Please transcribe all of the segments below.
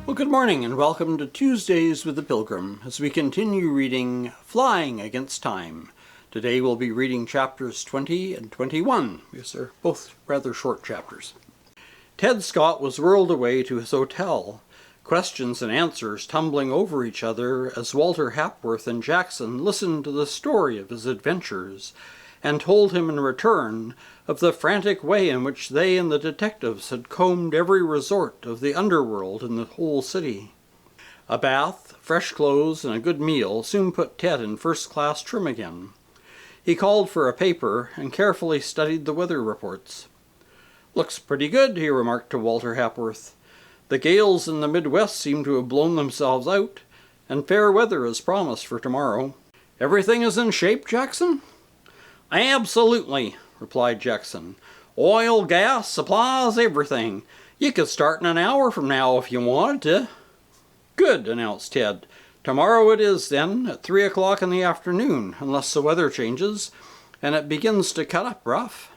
Well, good morning and welcome to Tuesdays with the Pilgrim as we continue reading Flying Against Time. Today we'll be reading chapters 20 and 21, because they're both rather short chapters. Ted Scott was whirled away to his hotel, questions and answers tumbling over each other as Walter Hapworth and Jackson listened to the story of his adventures and told him in return of the frantic way in which they and the detectives had combed every resort of the underworld in the whole city. A bath, fresh clothes, and a good meal soon put Ted in first-class trim again. He called for a paper and carefully studied the weather reports. "Looks pretty good," he remarked to Walter Hapworth. "The gales in the Midwest seem to have blown themselves out, and fair weather is promised for tomorrow. Everything is in shape, Jackson?" "Absolutely," replied Jackson. "Oil, gas, supplies, everything. You could start in an hour from now if you wanted to." "Good," announced Ted. "Tomorrow it is, then, at 3 o'clock in the afternoon, unless the weather changes, and it begins to cut up rough."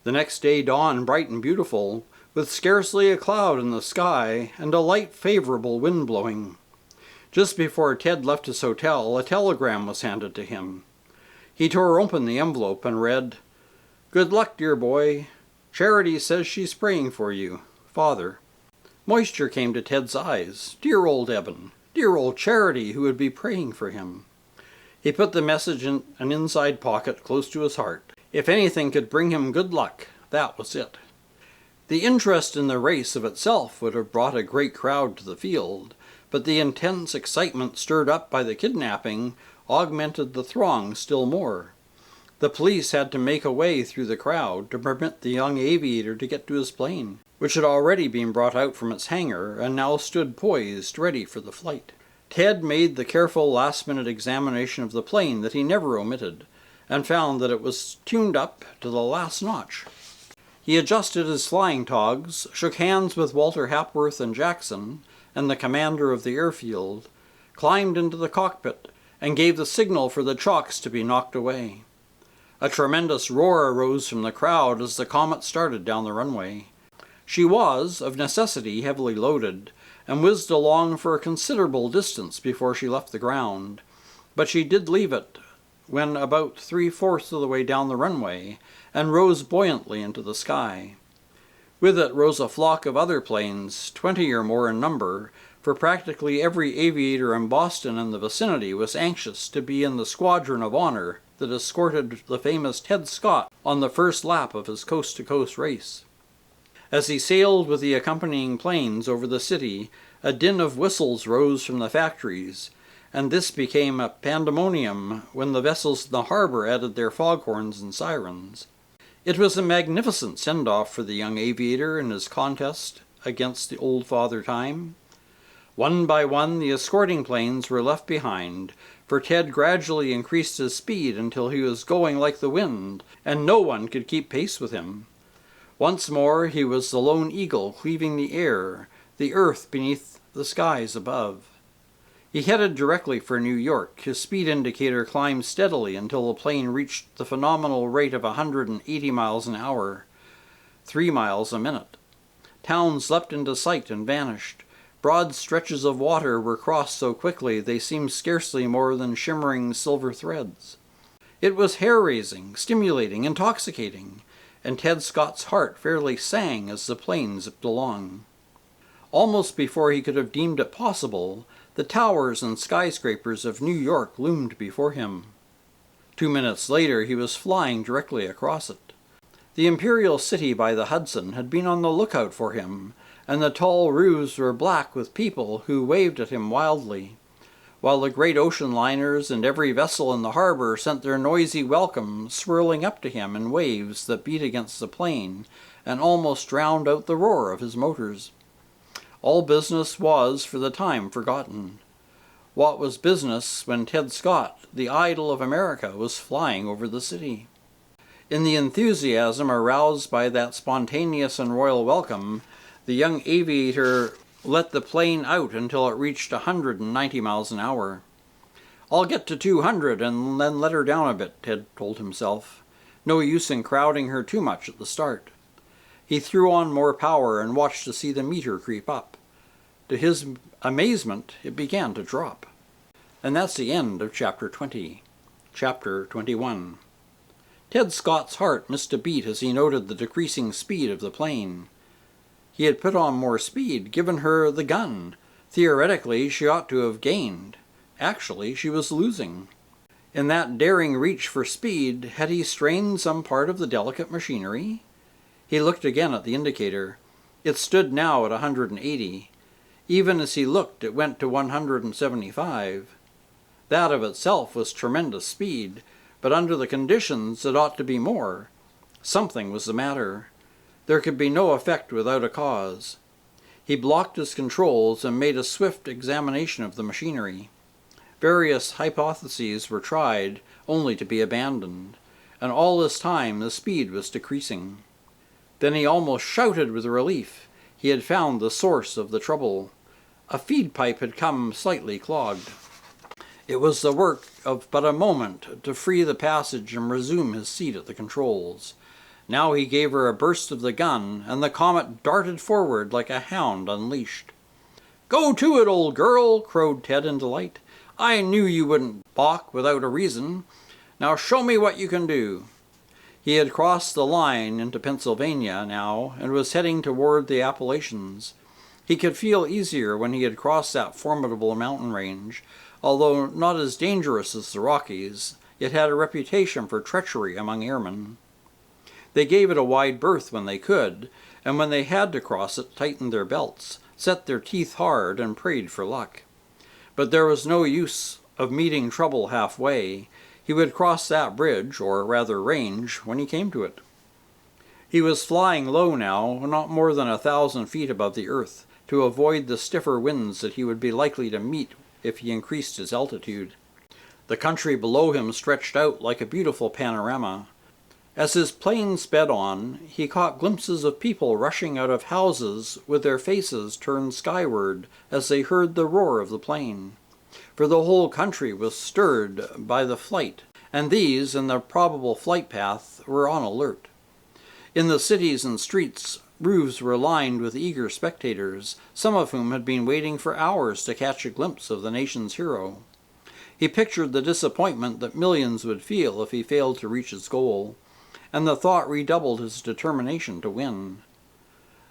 The next day dawned bright and beautiful, with scarcely a cloud in the sky and a light, favorable wind blowing. Just before Ted left his hotel, a telegram was handed to him. He tore open the envelope and read, "Good luck, dear boy. Charity says she's praying for you. Father." Moisture came to Ted's eyes. Dear old Eben. Dear old Charity, who would be praying for him. He put the message in an inside pocket close to his heart. If anything could bring him good luck, that was it. The interest in the race of itself would have brought a great crowd to the field, but the intense excitement stirred up by the kidnapping augmented the throng still more. The police had to make a way through the crowd to permit the young aviator to get to his plane, which had already been brought out from its hangar and now stood poised, ready for the flight. Ted made the careful last-minute examination of the plane that he never omitted, and found that it was tuned up to the last notch. He adjusted his flying togs, shook hands with Walter Hapworth and Jackson, and the commander of the airfield, climbed into the cockpit, and gave the signal for the chocks to be knocked away. A tremendous roar arose from the crowd as the Comet started down the runway. She was, of necessity, heavily loaded, and whizzed along for a considerable distance before she left the ground, but she did leave it when about 3/4 of the way down the runway, and rose buoyantly into the sky. With it rose a flock of other planes, 20 or more in number, for practically every aviator in Boston and the vicinity was anxious to be in the squadron of honor that escorted the famous Ted Scott on the first lap of his coast-to-coast race. As he sailed with the accompanying planes over the city, a din of whistles rose from the factories, and this became a pandemonium when the vessels in the harbor added their foghorns and sirens. It was a magnificent send-off for the young aviator in his contest against the old Father Time. One by one the escorting planes were left behind, for Ted gradually increased his speed until he was going like the wind, and no one could keep pace with him. Once more he was the lone eagle cleaving the air, the earth beneath the skies above. He headed directly for New York. His speed indicator climbed steadily until the plane reached the phenomenal rate of 180 miles an hour, 3 miles a minute. Towns leapt into sight and vanished. Broad stretches of water were crossed so quickly they seemed scarcely more than shimmering silver threads. It was hair-raising, stimulating, intoxicating, and Ted Scott's heart fairly sang as the plane zipped along. Almost before he could have deemed it possible, the towers and skyscrapers of New York loomed before him. 2 minutes later he was flying directly across it. The imperial city by the Hudson had been on the lookout for him, and the tall roofs were black with people who waved at him wildly, while the great ocean liners and every vessel in the harbor sent their noisy welcome swirling up to him in waves that beat against the plane and almost drowned out the roar of his motors. All business was, for the time, forgotten. What was business when Ted Scott, the idol of America, was flying over the city? In the enthusiasm aroused by that spontaneous and royal welcome, the young aviator let the plane out until it reached 190 miles an hour. "I'll get to 200 and then let her down a bit," Ted told himself. "No use in crowding her too much at the start." He threw on more power and watched to see the meter creep up. To his amazement, it began to drop. And that's the end of Chapter 20. Chapter 21. Ted Scott's heart missed a beat as he noted the decreasing speed of the plane. He had put on more speed, given her the gun. Theoretically, she ought to have gained. Actually, she was losing. In that daring reach for speed, had he strained some part of the delicate machinery? He looked again at the indicator. It stood now at 180. Even as he looked, it went to 175. That of itself was tremendous speed, but under the conditions it ought to be more. Something was the matter. There could be no effect without a cause. He blocked his controls and made a swift examination of the machinery. Various hypotheses were tried, only to be abandoned, and all this time the speed was decreasing. Then he almost shouted with relief. He had found the source of the trouble. A feed pipe had come slightly clogged. It was the work of but a moment to free the passage and resume his seat at the controls. Now he gave her a burst of the gun, and the Comet darted forward like a hound unleashed. "Go to it, old girl!" crowed Ted in delight. "I knew you wouldn't balk without a reason. Now show me what you can do." He had crossed the line into Pennsylvania now, and was heading toward the Appalachians. He could feel easier when he had crossed that formidable mountain range. Although not as dangerous as the Rockies, it had a reputation for treachery among airmen. They gave it a wide berth when they could, and when they had to cross it, tightened their belts, set their teeth hard, and prayed for luck. But there was no use of meeting trouble halfway. He would cross that bridge, or rather range, when he came to it. He was flying low now, not more than 1,000 feet above the earth, to avoid the stiffer winds that he would be likely to meet if he increased his altitude. The country below him stretched out like a beautiful panorama. As his plane sped on, he caught glimpses of people rushing out of houses with their faces turned skyward as they heard the roar of the plane. For the whole country was stirred by the flight, and these, in the probable flight path, were on alert. In the cities and streets, roofs were lined with eager spectators, some of whom had been waiting for hours to catch a glimpse of the nation's hero. He pictured the disappointment that millions would feel if he failed to reach his goal, and the thought redoubled his determination to win.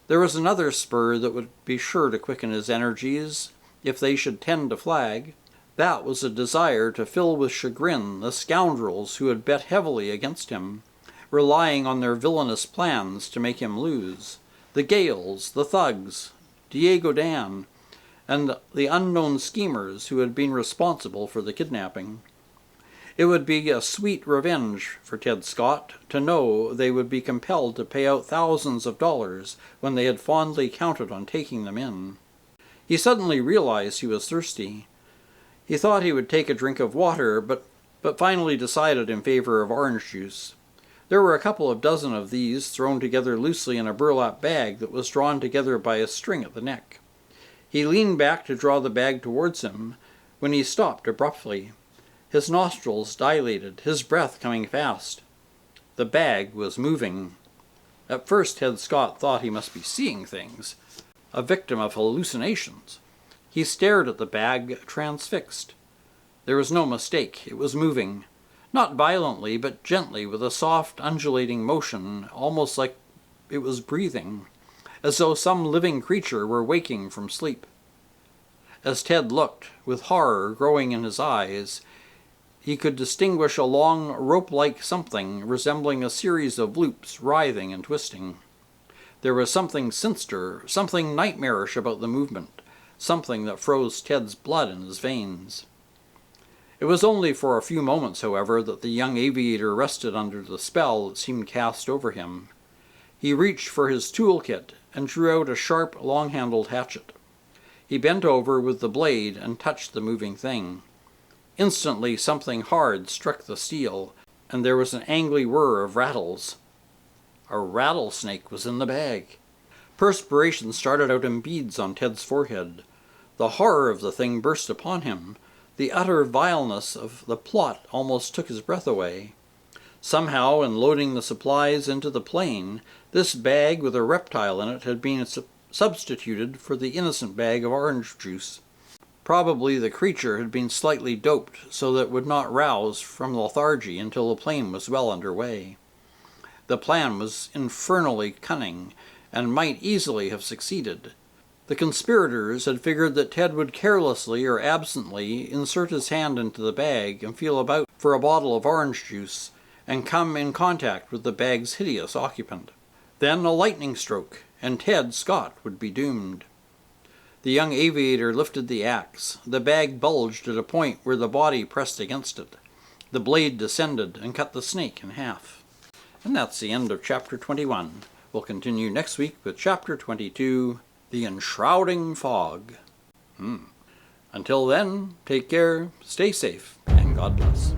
There was another spur that would be sure to quicken his energies if they should tend to flag. That was a desire to fill with chagrin the scoundrels who had bet heavily against him, relying on their villainous plans to make him lose. The Gales, the thugs, Diego Dan, and the unknown schemers who had been responsible for the kidnapping. It would be a sweet revenge for Ted Scott to know they would be compelled to pay out thousands of dollars when they had fondly counted on taking them in. He suddenly realized he was thirsty. He thought he would take a drink of water, but finally decided in favor of orange juice. There were a couple of dozen of these thrown together loosely in a burlap bag that was drawn together by a string at the neck. He leaned back to draw the bag towards him, when he stopped abruptly. His nostrils dilated, his breath coming fast. The bag was moving. At first Ted Scott thought he must be seeing things, a victim of hallucinations. He stared at the bag, transfixed. There was no mistake, it was moving. Not violently, but gently, with a soft, undulating motion, almost like it was breathing, as though some living creature were waking from sleep. As Ted looked, with horror growing in his eyes, he could distinguish a long, rope-like something resembling a series of loops writhing and twisting. There was something sinister, something nightmarish about the movement, something that froze Ted's blood in his veins. It was only for a few moments, however, that the young aviator rested under the spell that seemed cast over him. He reached for his toolkit and drew out a sharp, long-handled hatchet. He bent over with the blade and touched the moving thing. Instantly something hard struck the steel, and there was an angry whir of rattles. A rattlesnake was in the bag. Perspiration started out in beads on Ted's forehead. The horror of the thing burst upon him. The utter vileness of the plot almost took his breath away. Somehow, in loading the supplies into the plane, this bag with a reptile in it had been substituted for the innocent bag of orange juice. Probably the creature had been slightly doped so that it would not rouse from lethargy until the plane was well underway. The plan was infernally cunning and might easily have succeeded. The conspirators had figured that Ted would carelessly or absently insert his hand into the bag and feel about for a bottle of orange juice and come in contact with the bag's hideous occupant. Then a lightning stroke, and Ted Scott would be doomed. The young aviator lifted the axe. The bag bulged at a point where the body pressed against it. The blade descended and cut the snake in half. And that's the end of Chapter 21. We'll continue next week with Chapter 22, The Enshrouding Fog. Until then, take care, stay safe, and God bless.